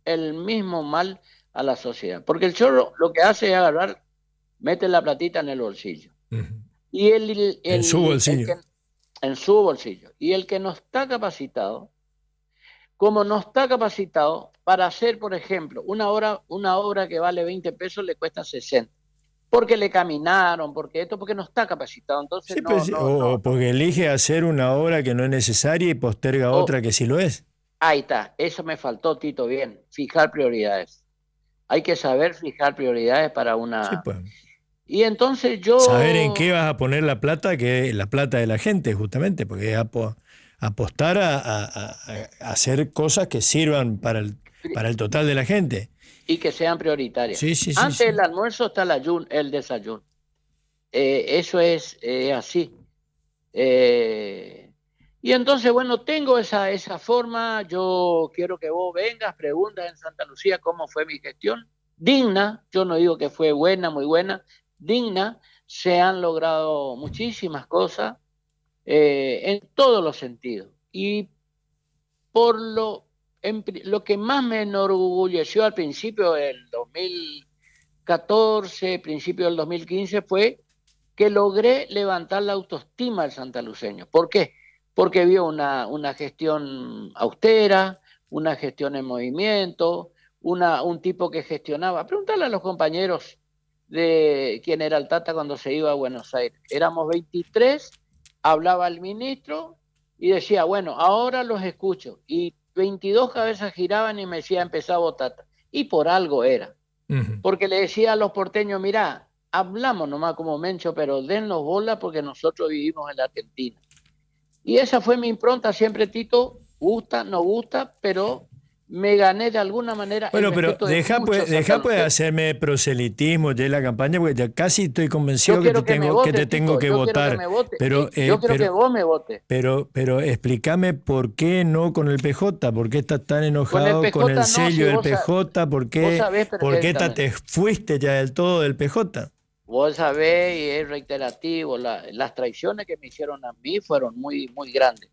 el mismo mal a la sociedad. Porque el chorro lo que hace es agarrar, mete la platita en el bolsillo. Ujú. Y En su el que bolsillo. en su bolsillo. Y el que no está capacitado, como no está capacitado para hacer, por ejemplo, una obra que vale 20 pesos le cuesta 60. Porque le caminaron, porque no está capacitado. Entonces, Sí, pues, sí, o no. porque elige hacer una obra que no es necesaria y posterga Oh, otra que sí lo es. ahí está, eso me faltó, Tito, bien. Fijar prioridades. Hay que saber fijar prioridades para Sí, una. pues. Y entonces Saber en qué yo, vas a poner la plata, que es la plata de la gente, justamente, porque es apostar a hacer cosas que sirvan para el total de la gente. y que sean prioritarias. Sí, sí, sí, Antes sí. del almuerzo está el desayuno. Eso es así. Eh, y entonces, bueno, tengo esa forma. Yo quiero que vos vengas, preguntas en Santa Lucía cómo fue mi gestión. Digna, yo no digo que fue buena, muy buena, digna. Se han logrado muchísimas cosas en todos los sentidos. Y por lo que más me enorgulleció al principio del 2014, principio del 2015, fue que logré levantar la autoestima del santaluceño. ¿Por qué? Porque vio una gestión austera, una gestión en movimiento, un tipo que gestionaba. Preguntarle a los compañeros de quién era el Tata cuando se iba a Buenos Aires. Éramos 23, hablaba el ministro y decía, bueno, ahora los escucho. Y 22 cabezas giraban y me decía, empezaba Tata. Y por algo era. Ujú. Porque le decía a los porteños, mirá, hablamos nomás como Mencho, pero dennos bola porque nosotros vivimos en la Argentina. Y esa fue mi impronta siempre, Tito, gusta, no gusta, pero me gané de alguna manera. Bueno, pero deja pues hacerme proselitismo de la campaña, porque ya casi estoy convencido que te tengo que votar. Yo quiero que vos me votes. Pero explícame por qué no con el PJ, por qué estás tan enojado con el sello del PJ, por qué te fuiste ya del todo del PJ. Vos sabés, y es reiterativo, las traiciones que me hicieron a mí fueron muy, muy grandes.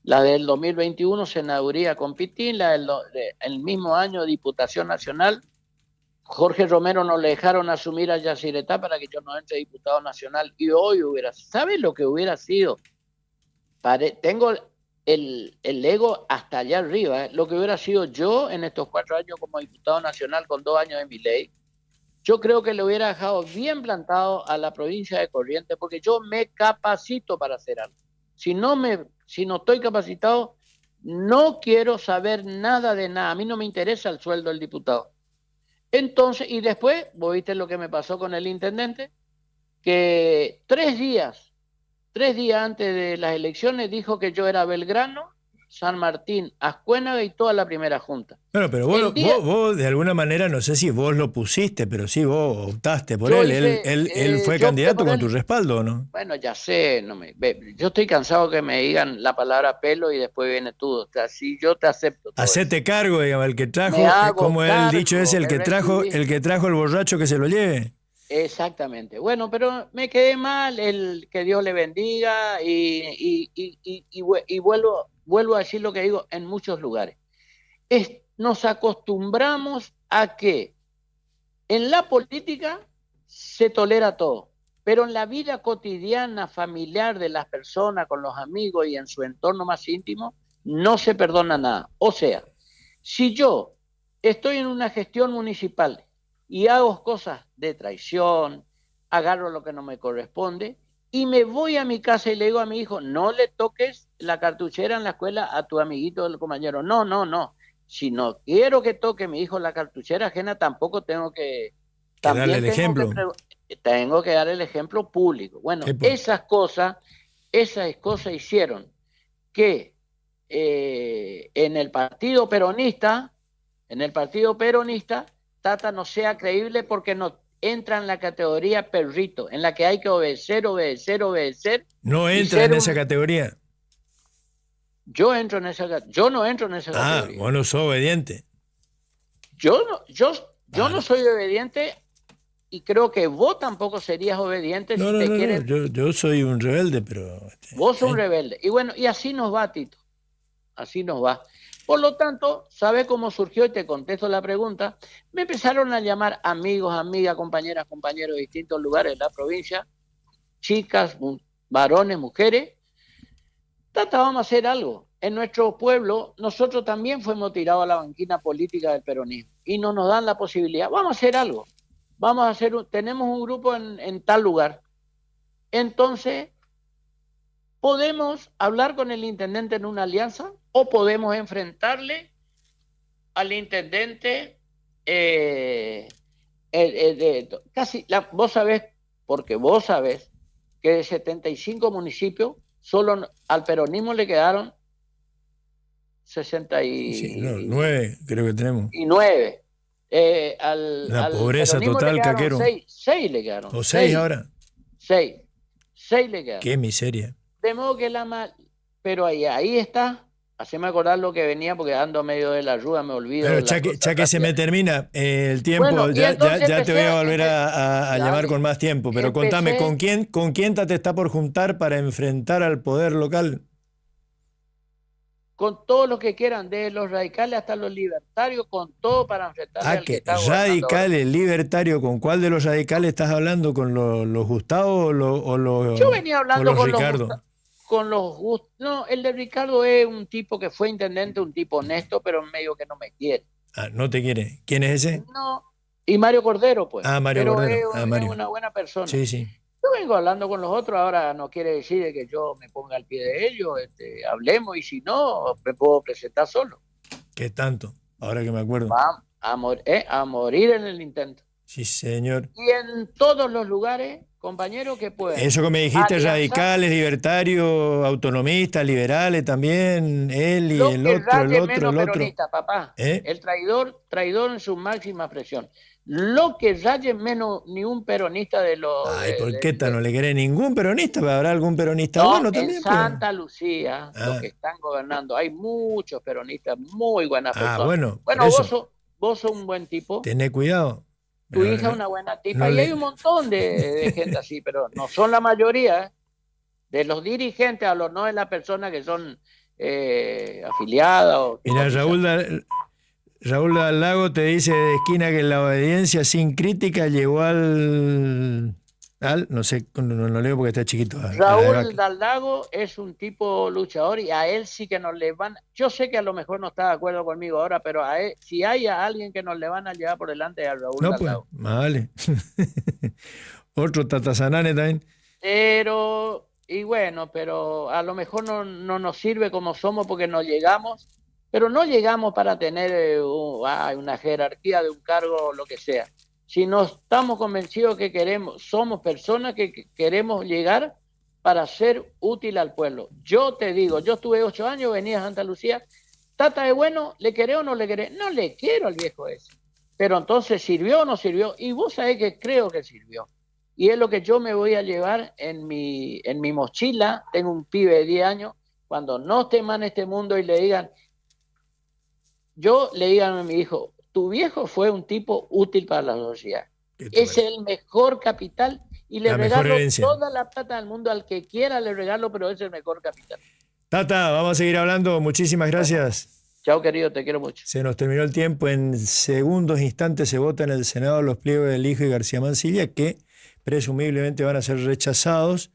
La del 2021, senaduría con Pitín, el mismo año, Diputación Nacional. Jorge Romero no le dejaron asumir a Yacyretá para que yo no entre diputado nacional. Y hoy ¿sabes lo que hubiera sido? Tengo el ego hasta allá arriba, lo que hubiera sido yo en estos 4 años como diputado nacional con 2 años de mi ley. Yo creo que le hubiera dejado bien plantado a la provincia de Corrientes, porque yo me capacito para hacer algo. Si no estoy capacitado, no quiero saber nada de nada. A mí no me interesa el sueldo del diputado. Entonces, y después, vos viste lo que me pasó con el intendente, que 3 días antes de las elecciones dijo que yo era Belgrano, San Martín, Ascuénaga y toda la primera junta. Bueno, pero vos de alguna manera, no sé si vos lo pusiste, pero sí vos optaste por él. Él fue candidato con tu respaldo, ¿no? Bueno, ya sé, yo estoy cansado que me digan la palabra pelo y después viene tú. O sea, si yo te acepto. Hacete cargo, digamos, el que trajo, como el dicho es, el que trajo el borracho que se lo lleve. Exactamente. Bueno, pero me quedé mal, que Dios le bendiga y vuelvo a decir lo que digo en muchos lugares. Nos acostumbramos a que en la política se tolera todo, pero en la vida cotidiana, familiar de las personas, con los amigos y en su entorno más íntimo, no se perdona nada. O sea, si yo estoy en una gestión municipal y hago cosas de traición, agarro lo que no me corresponde y me voy a mi casa y le digo a mi hijo, no le toques la cartuchera en la escuela a tu amiguito del compañero. No. Si no quiero que toque mi hijo la cartuchera ajena, tampoco tengo que darle el ejemplo. Tengo que dar el ejemplo público. Bueno, esas cosas hicieron que en el partido peronista, Tata no sea creíble porque no entra en la categoría perrito, en la que hay que obedecer. No entra en esa categoría. Yo no entro en esa categoría. Vos no sos obediente. Yo no soy obediente y creo que vos tampoco serías obediente si te quieres. Yo soy un rebelde, pero. Vos sos un rebelde. Y bueno, y así nos va, Tito. Así nos va. Por lo tanto, ¿sabes cómo surgió? Y te contesto la pregunta. Me empezaron a llamar amigos, amigas, compañeras, compañeros de distintos lugares de la provincia, chicas, varones, mujeres. Tratábamos de hacer algo. En nuestro pueblo, nosotros también fuimos tirados a la banquina política del peronismo y no nos dan la posibilidad. Vamos a hacer algo. Tenemos un grupo en tal lugar. Entonces, ¿podemos hablar con el intendente en una alianza o podemos enfrentarle al intendente? Vos sabés, porque vos sabés que de 75 municipios, solo al peronismo le quedaron 9, creo que tenemos. Y 9. La pobreza total, Caquero. 6 le quedaron. ¿O 6 ahora? 6 le quedaron. Qué miseria. De modo que pero ahí está. Haceme acordar lo que venía, porque ando medio de la ayuda, me olvido. Pero ya que se me termina el tiempo, bueno, ya te voy a volver a llamar con más tiempo. Pero contame, ¿con quién te está por juntar para enfrentar al poder local? Con todos los que quieran, desde los radicales hasta los libertarios, con todo para enfrentar al que está radicales, libertarios, ¿con cuál de los radicales estás hablando? ¿Con los Gustavo o los Yo venía hablando con Ricardo? No, el de Ricardo es un tipo que fue intendente, un tipo honesto, pero medio que no me quiere. ¿No te quiere? ¿Quién es ese? No, y Mario Cordero, pues. Mario Cordero. Es una buena persona. Sí. Yo vengo hablando con los otros, ahora no quiere decir que yo me ponga al pie de ellos, hablemos, y si no, me puedo presentar solo. ¿Qué tanto? Ahora que me acuerdo. Vamos a morir en el intento. Sí, señor. Y en todos los lugares, compañeros, que puedan. Eso que me dijiste, alianzar, radicales, libertarios, autonomistas, liberales también, él y el otro. Peronista, papá. El traidor en su máxima expresión. Lo que raye menos ni un peronista de los... Ay, ¿por qué no le querés ningún peronista? ¿Habrá algún peronista no, bueno en también? En Santa Lucía, los que están gobernando, hay muchos peronistas muy buenas personas. Bueno, vos sos un buen tipo. Tené cuidado. Tu hija es una buena tipa. Y hay un montón de gente así, pero no son la mayoría. De los dirigentes a los no es la persona que son afiliadas. Mira, Raúl Lago te dice de esquina que la obediencia sin crítica llegó al no sé, no lo leo porque está chiquito. Raúl Lago es un tipo luchador y a él sí que nos le van... Yo sé que a lo mejor no está de acuerdo conmigo ahora, pero a él, si hay a alguien que nos le van a llevar por delante, a Raúl Lago. Vale. Otro Tatazanane también. Pero a lo mejor no nos sirve como somos porque no llegamos, pero no llegamos para tener una jerarquía de un cargo o lo que sea. Si no estamos convencidos que somos personas que queremos llegar para ser útil al pueblo. Yo te digo, yo estuve 8 años, venía a Santa Lucía, Tata es bueno, ¿le querés o no le querés? No le quiero al viejo ese. Pero entonces, ¿sirvió o no sirvió? Y vos sabés que creo que sirvió. Y es lo que yo me voy a llevar en mi mochila. Tengo un pibe de 10 años, cuando no esté más en este mundo y le digan a mi hijo, tu viejo fue un tipo útil para la sociedad. Es el mejor capital y le regalo toda la plata del mundo al que quiera, le regalo, pero es el mejor capital. Tata, vamos a seguir hablando. Muchísimas gracias. Chao, querido, te quiero mucho. Se nos terminó el tiempo. En segundos instantes se vota en el Senado los pliegos del hijo de García Mansilla, que presumiblemente van a ser rechazados,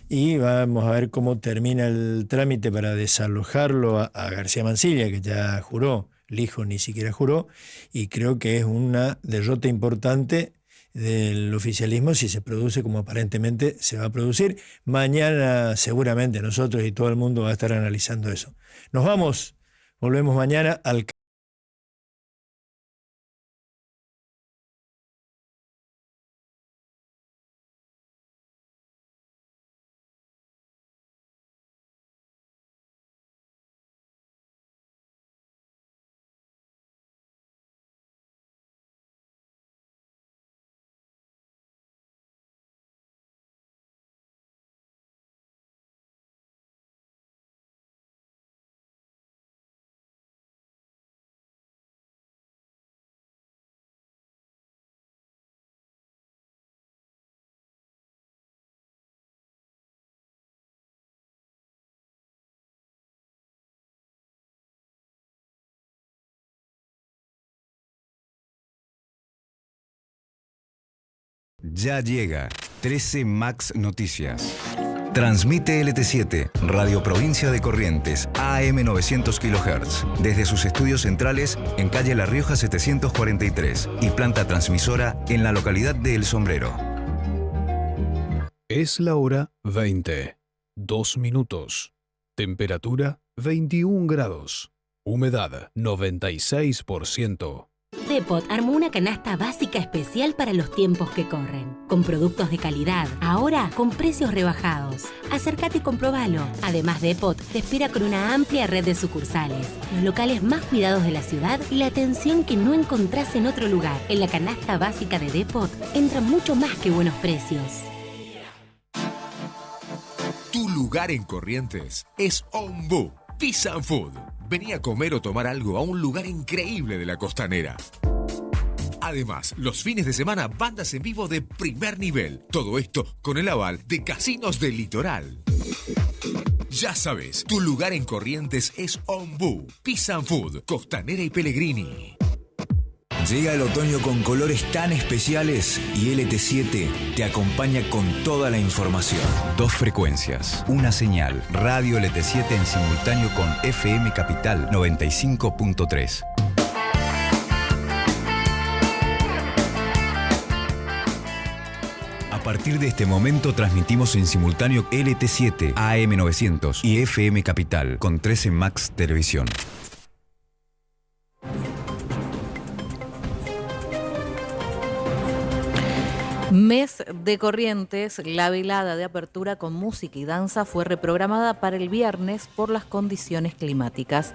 y vamos a ver cómo termina el trámite para desalojarlo a García Mansilla, que ya juró. El hijo ni siquiera juró, y creo que es una derrota importante del oficialismo si se produce como aparentemente se va a producir. Mañana seguramente nosotros y todo el mundo va a estar analizando eso. Nos vamos, volvemos mañana al... Ya llega 13 Max Noticias. Transmite LT7, Radio Provincia de Corrientes, AM 900 kHz, desde sus estudios centrales en calle La Rioja 743 y planta transmisora en la localidad de El Sombrero. Es la hora 20, 2 minutos. Temperatura 21 grados. Humedad 96%. Depot armó una canasta básica especial para los tiempos que corren, con productos de calidad, ahora con precios rebajados. Acércate y comprobalo. Además, Depot te espera con una amplia red de sucursales, los locales más cuidados de la ciudad y la atención que no encontrás en otro lugar. En la canasta básica de Depot entra mucho más que buenos precios. Tu lugar en Corrientes es Ombú Pizza and Food. Vení a comer o tomar algo a un lugar increíble de la costanera. Además, los fines de semana, bandas en vivo de primer nivel. Todo esto con el aval de Casinos del Litoral. Ya sabes, tu lugar en Corrientes es Ombú Pizza and Food, Costanera y Pellegrini. Llega el otoño con colores tan especiales y LT7 te acompaña con toda la información. 2 frecuencias, una señal. Radio LT7 en simultáneo con FM Capital 95.3. A partir de este momento transmitimos en simultáneo LT7, AM 900 y FM Capital con 13 Max Televisión. Mes de Corrientes, la velada de apertura con música y danza fue reprogramada para el viernes por las condiciones climáticas.